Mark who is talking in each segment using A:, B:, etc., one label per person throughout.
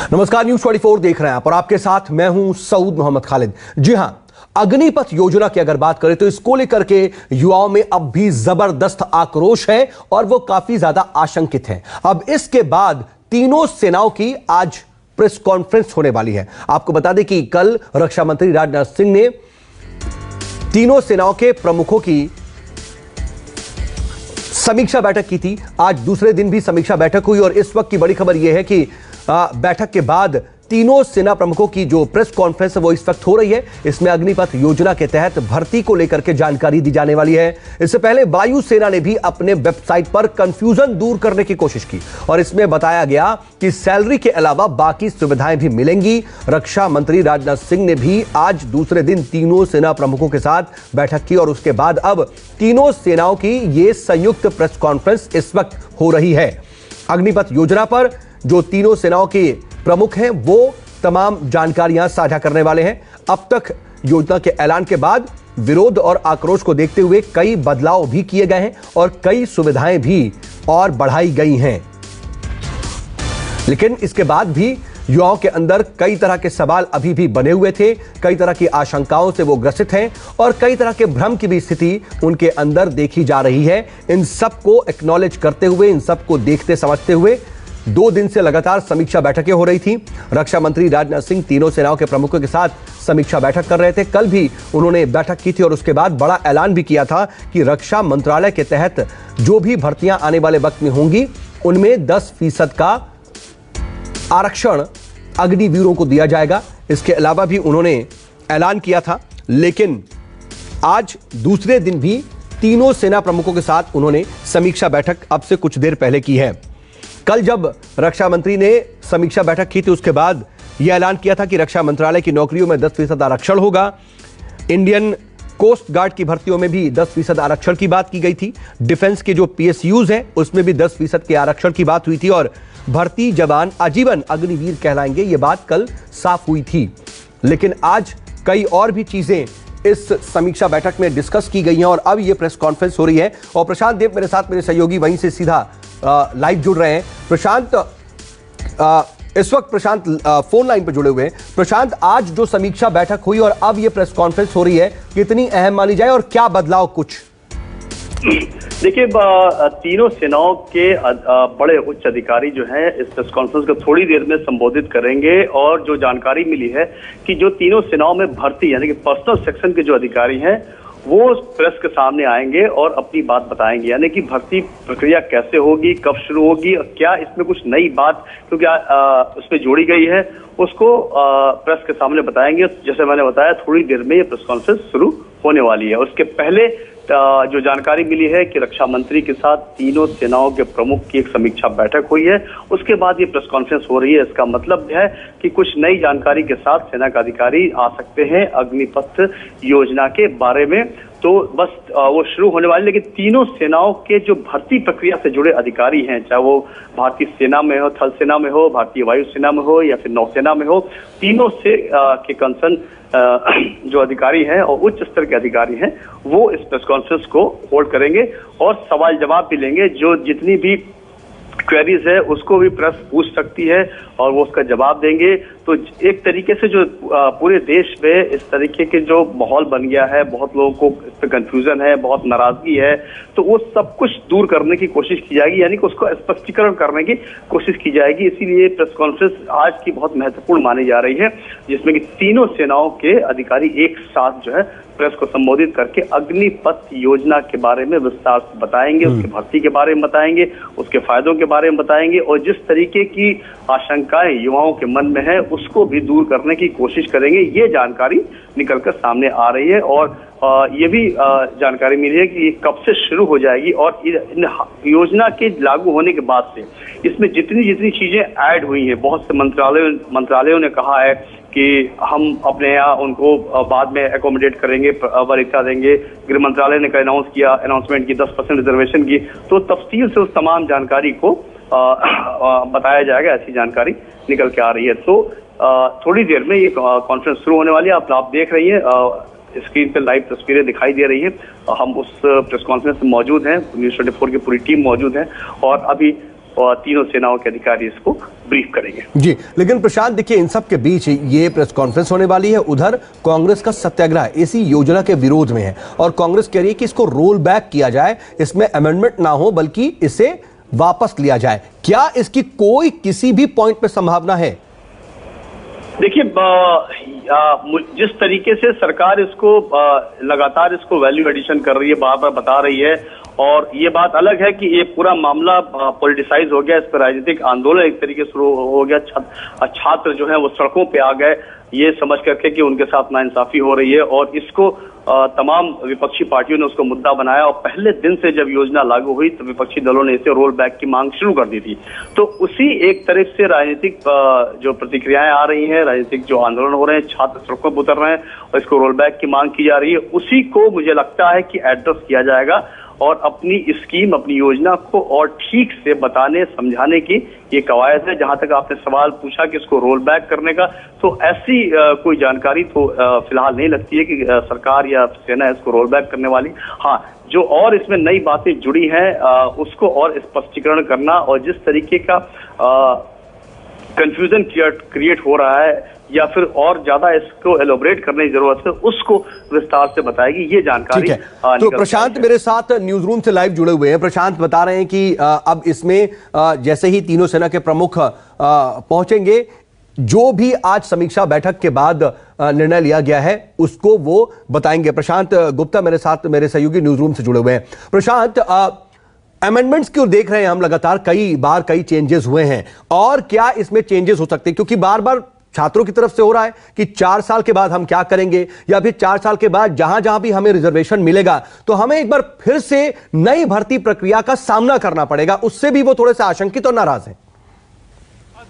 A: नमस्कार, न्यूज 24 देख रहे हैं आप और आपके साथ मैं हूं सऊद मोहम्मद खालिद। जी हां, अग्निपथ योजना की अगर बात करें तो इसको लेकर के युवाओं में अब भी जबरदस्त आक्रोश है और वो काफी ज्यादा आशंकित हैं। अब इसके बाद तीनों सेनाओं की आज प्रेस कॉन्फ्रेंस होने वाली है। आपको बता दें कि कल रक्षा मंत्री राजनाथ सिंह ने तीनों सेनाओं के प्रमुखों की समीक्षा बैठक की थी। आज दूसरे दिन भी समीक्षा बैठक हुई और इस वक्त की बड़ी खबर यह है कि बैठक के बाद तीनों सेना प्रमुखों की जो प्रेस कॉन्फ्रेंस है वो इस वक्त हो रही है। इसमें अग्निपथ योजना के तहत भर्ती को लेकर के जानकारी दी जाने वाली है। इससे पहले वायुसेना ने भी अपने वेबसाइट पर कंफ्यूजन दूर करने की कोशिश की और इसमें बताया गया कि सैलरी के अलावा बाकी सुविधाएं भी मिलेंगी। रक्षा मंत्री राजनाथ सिंह ने भी आज दूसरे दिन तीनों सेना प्रमुखों के साथ बैठक की और उसके बाद अब तीनों सेनाओं की यह संयुक्त प्रेस कॉन्फ्रेंस इस वक्त हो रही है। अग्निपथ योजना पर जो तीनों सेनाओं के प्रमुख हैं वो तमाम जानकारियां साझा करने वाले हैं। अब तक योजना के ऐलान के बाद विरोध और आक्रोश को देखते हुए कई बदलाव भी किए गए हैं और कई सुविधाएं भी और बढ़ाई गई हैं। लेकिन इसके बाद भी युवाओं के अंदर कई तरह के सवाल अभी भी बने हुए थे, कई तरह की आशंकाओं से वो ग्रसित हैं और कई तरह के भ्रम की भी स्थिति उनके अंदर देखी जा रही है। इन सबको एक्नॉलेज करते हुए, इन सबको देखते समझते हुए 2 दिन से लगातार समीक्षा बैठकें हो रही थी। रक्षा मंत्री राजनाथ सिंह तीनों सेनाओं के प्रमुखों के साथ समीक्षा बैठक कर रहे थे। कल भी उन्होंने बैठक की थी और उसके बाद बड़ा ऐलान भी किया था कि रक्षा मंत्रालय के तहत जो भी भर्तियां आने वाले वक्त में होंगी उनमें 10% का आरक्षण अग्निवीरों को दिया जाएगा। इसके अलावा भी उन्होंने ऐलान किया था। लेकिन आज दूसरे दिन भी तीनों सेना प्रमुखों के साथ उन्होंने समीक्षा बैठक अब से कुछ देर पहले की है। कल जब रक्षा मंत्री ने समीक्षा बैठक की थी उसके बाद यह ऐलान किया था कि रक्षा मंत्रालय की नौकरियों में 10% आरक्षण होगा। इंडियन कोस्ट गार्ड की भर्तियों में भी 10% आरक्षण की बात की गई थी। डिफेंस के जो PSUs हैं उसमें भी 10% के आरक्षण की बात हुई थी और भर्ती जवान आजीवन अग्निवीर कहलाएंगे, ये बात कल साफ हुई थी। लेकिन आज कई और भी चीजें इस समीक्षा बैठक में डिस्कस की गई हैं और अब ये प्रेस कॉन्फ्रेंस हो रही है और प्रशांत देव मेरे साथ, मेरे सहयोगी वहीं से सीधा लाइव जुड़ रहे हैं। प्रशांत, इस वक्त प्रशांत फोन लाइन पर जुड़े हुए हैं। प्रशांत, आज जो समीक्षा बैठक हुई और अब ये प्रेस कॉन्फ्रेंस हो रही है, कितनी अहम मानी जाए और क्या बदलाव कुछ?
B: देखिए, तीनों सेनाओं के बड़े उच्च अधिकारी जो हैं इस प्रेस कॉन्फ्रेंस को थोड़ी देर में संबोधित करेंगे और जो जानकारी मिली है कि जो तीनों सेनाओं में भर्ती यानी कि पर्सनल सेक्शन के जो अधिकारी हैं वो प्रेस के सामने आएंगे और अपनी बात बताएंगे, यानी कि भर्ती प्रक्रिया कैसे होगी, कब शुरू होगी और क्या इसमें कुछ नई बात क्योंकि उसमें जोड़ी गई है उसको प्रेस के सामने बताएंगे। जैसे मैंने बताया, थोड़ी देर में ये प्रेस कॉन्फ्रेंस शुरू होने वाली है। उसके पहले जो जानकारी मिली है कि रक्षा मंत्री के साथ तीनों सेनाओं के प्रमुख की एक समीक्षा बैठक हुई है, उसके बाद ये प्रेस कॉन्फ्रेंस हो रही है। इसका मतलब है कि कुछ नई जानकारी के साथ सेना का अधिकारी आ सकते हैं अग्निपथ योजना के बारे में। तो बस वो शुरू होने वाली, लेकिन तीनों सेनाओं के जो भर्ती प्रक्रिया से जुड़े अधिकारी हैं, चाहे वो भारतीय सेना में हो, थल सेना में हो, भारतीय वायुसेना में हो या फिर नौसेना में हो, तीनों से के कंसर्न जो अधिकारी हैं और उच्च स्तर के अधिकारी हैं वो इस प्रेस कॉन्फ्रेंस को होल्ड करेंगे और सवाल जवाब भी लेंगे। जो जितनी भी क्वेरीज है उसको भी प्रेस पूछ सकती है और वो उसका जवाब देंगे। तो एक तरीके से जो पूरे देश में इस तरीके के जो माहौल बन गया है, बहुत लोगों को इस पर कंफ्यूजन है, बहुत नाराजगी है, तो वो सब कुछ दूर करने की कोशिश की जाएगी, यानी कि उसको स्पष्टीकरण करने की कोशिश की जाएगी। इसीलिए प्रेस कॉन्फ्रेंस आज की बहुत महत्वपूर्ण मानी जा रही है, जिसमें कि तीनों सेनाओं के अधिकारी एक साथ जो है प्रेस को संबोधित करके अग्निपथ योजना के बारे में विस्तार से बताएंगे, उसके भर्ती के बारे में बताएंगे, उसके फायदों के बारे में बताएंगे और जिस तरीके की आशंकाएं युवाओं के मन में है उसको भी दूर करने की कोशिश करेंगे। ये जानकारी निकलकर सामने आ रही है और ये भी जानकारी मिली है कि ये कब से शुरू हो जाएगी और इन योजना के लागू होने के बाद से इसमें जितनी जितनी चीजें ऐड हुई हैं, बहुत से मंत्रालयों ने कहा है कि हम अपने यहाँ उनको बाद में एकोमोडेट करेंगे, वरीयता देंगे। गृह मंत्रालय ने अनाउंसमेंट की 10% रिजर्वेशन की, तो तफसील से उस तमाम जानकारी को बताया जाएगा। ऐसी जानकारी निकल के आ रही है। तो थोड़ी देर में ये कॉन्फ्रेंस शुरू होने वाली है। आप देख रही हैं स्क्रीन पे लाइव तस्वीरें दिखाई दे रही हैं। हम उस प्रेस कॉन्फ्रेंस में मौजूद हैं, न्यूज 24 की पूरी टीम मौजूद है और अभी और तीनों सेनाओं के अधिकारी इसको ब्रीफ करेंगे।
A: जी, लेकिन प्रशांत देखिए, इन सब के बीच ये प्रेस कॉन्फ्रेंस होने वाली है, उधर कांग्रेस का सत्याग्रह इसी योजना के विरोध में है और कांग्रेस कह रही है कि इसको रोल बैक किया जाए, इसमें अमेंडमेंट ना हो बल्कि इसे वापस लिया जाए। क्या इसकी कोई किसी भी पॉइंट पे संभावना है?
B: देखिए, जिस तरीके से सरकार इसको लगातार इसको वैल्यू एडिशन कर रही है, बार बार बता रही है, और ये बात अलग है कि ये पूरा मामला पॉलिटिसाइज हो गया, इस पर राजनीतिक आंदोलन एक तरीके से शुरू हो गया, छात्र जो है वो सड़कों पे आ गए ये समझ करके कि उनके साथ नाइंसाफी हो रही है, और इसको तमाम विपक्षी पार्टियों ने उसको मुद्दा बनाया, और पहले दिन से जब योजना लागू हुई तो विपक्षी दलों ने इसे रोल बैक की मांग शुरू कर दी थी। तो उसी एक तरफ से राजनीतिक जो प्रतिक्रियाएं आ रही हैं, राजनीतिक जो आंदोलन हो रहे हैं, छात्र सड़कों पर उतर रहे हैं और इसको रोल बैक की मांग की जा रही है, उसी को मुझे लगता है कि एड्रेस किया जाएगा और अपनी स्कीम, अपनी योजना को और ठीक से बताने समझाने की ये कवायद है। जहां तक आपने सवाल पूछा कि इसको रोल बैक करने का, तो ऐसी कोई जानकारी तो फिलहाल नहीं लगती है कि सरकार या सेना इसको रोल बैक करने वाली। हाँ, जो और इसमें नई बातें जुड़ी हैं उसको और स्पष्टीकरण करना, और जिस तरीके का कंफ्यूजन क्रिएट हो रहा है या फिर और ज्यादा इसको एलोबरेट करने की जरूरत है, उसको विस्तार से बताएगी ये जानकारी।
A: तो प्रशांत मेरे साथ न्यूज रूम से लाइव जुड़े हुए हैं। प्रशांत बता रहे हैं कि अब इसमें जैसे ही तीनों सेना के प्रमुख पहुंचेंगे, जो भी आज समीक्षा बैठक के बाद निर्णय लिया गया है उसको वो बताएंगे। प्रशांत गुप्ता मेरे साथ, मेरे सहयोगी न्यूज रूम से जुड़े हुए हैं। प्रशांत, अमेंडमेंट्स क्यों देख रहे हैं हम लगातार, कई बार कई चेंजेस हुए हैं, और क्या इसमें चेंजेस हो सकते हैं? क्योंकि बार बार छात्रों की तरफ से हो रहा है कि 4 साल के बाद हम क्या करेंगे, या फिर 4 साल के बाद जहां जहां भी हमें रिजर्वेशन मिलेगा तो हमें एक बार फिर से नई भर्ती प्रक्रिया का सामना करना पड़ेगा। उससे भी वो थोड़े से आशंकित और नाराज हैं।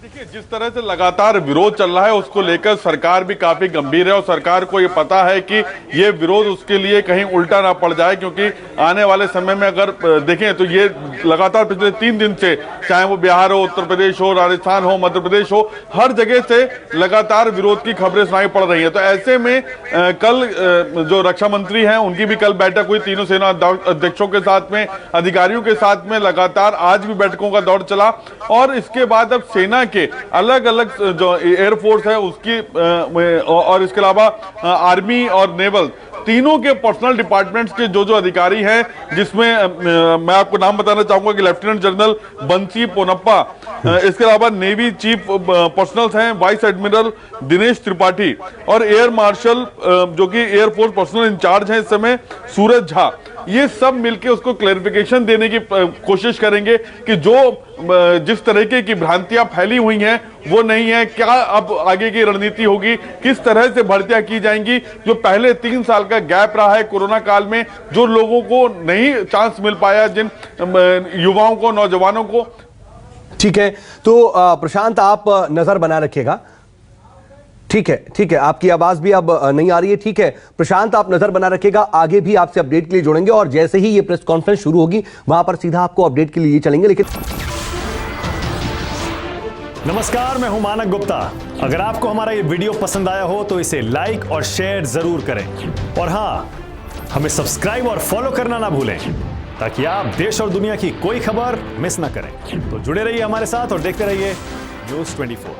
C: देखिए, जिस तरह से लगातार विरोध चल रहा है उसको लेकर सरकार भी काफी गंभीर है, और सरकार को ये पता है कि ये विरोध उसके लिए कहीं उल्टा ना पड़ जाए, क्योंकि आने वाले समय में अगर देखें तो ये लगातार पिछले 3 दिन से, चाहे वो बिहार हो, उत्तर प्रदेश हो, राजस्थान हो, मध्य प्रदेश हो, हर जगह से लगातार विरोध की खबरें सुनाई पड़ रही है। तो ऐसे में कल जो रक्षा मंत्री हैं उनकी भी कल बैठक हुई, तीनों सेना अध्यक्षों के साथ में, अधिकारियों के साथ में लगातार आज भी बैठकों का दौर चला, और इसके बाद अब सेना के अलग अलग जो एयरफोर्स है उसकी और इसके अलावा आर्मी और नेवल, तीनों के पर्सनल डिपार्टमेंट्स के जो अधिकारी हैं, जिसमें मैं आपको नाम बताना चाहूंगा कि लेफ्टिनेंट जनरल बंसी पोनप्पा, इसके अलावा नेवी चीफ पर्सनल्स हैं वाइस एडमिरल दिनेश त्रिपाठी, और एयर मार्शल जो कि एयरफोर्स पर्सनल इंचार्ज हैं इस समय सूरज झा, ये सब मिलके उसको क्लैरिफिकेशन देने की कोशिश करेंगे कि जो जिस तरीके की भ्रांतियां फैली हुई हैं वो नहीं है, क्या अब आगे की रणनीति होगी, किस तरह से भर्तियां की जाएंगी। जो पहले 3 साल का गैप रहा है कोरोना काल में, जो लोगों को नहीं चांस मिल पाया, जिन युवाओं को, नौजवानों को।
A: ठीक है, तो प्रशांत आप नजर बना रखिएगा। ठीक है, आपकी आवाज भी अब नहीं आ रही है। ठीक है प्रशांत, आप नजर बना रखिएगा, आगे भी आपसे अपडेट के लिए जुड़ेंगे, और जैसे ही ये प्रेस कॉन्फ्रेंस शुरू होगी वहां पर सीधा आपको अपडेट के लिए चलेंगे। लेकिन
D: नमस्कार, मैं हूं मानक गुप्ता। अगर आपको हमारा ये वीडियो पसंद आया हो तो इसे लाइक और शेयर जरूर करें, और हां, हमें सब्सक्राइब और फॉलो करना ना भूलें ताकि आप देश और दुनिया की कोई खबर मिस ना करें। तो जुड़े रहिए हमारे साथ और देखते रहिए न्यूज़ 24।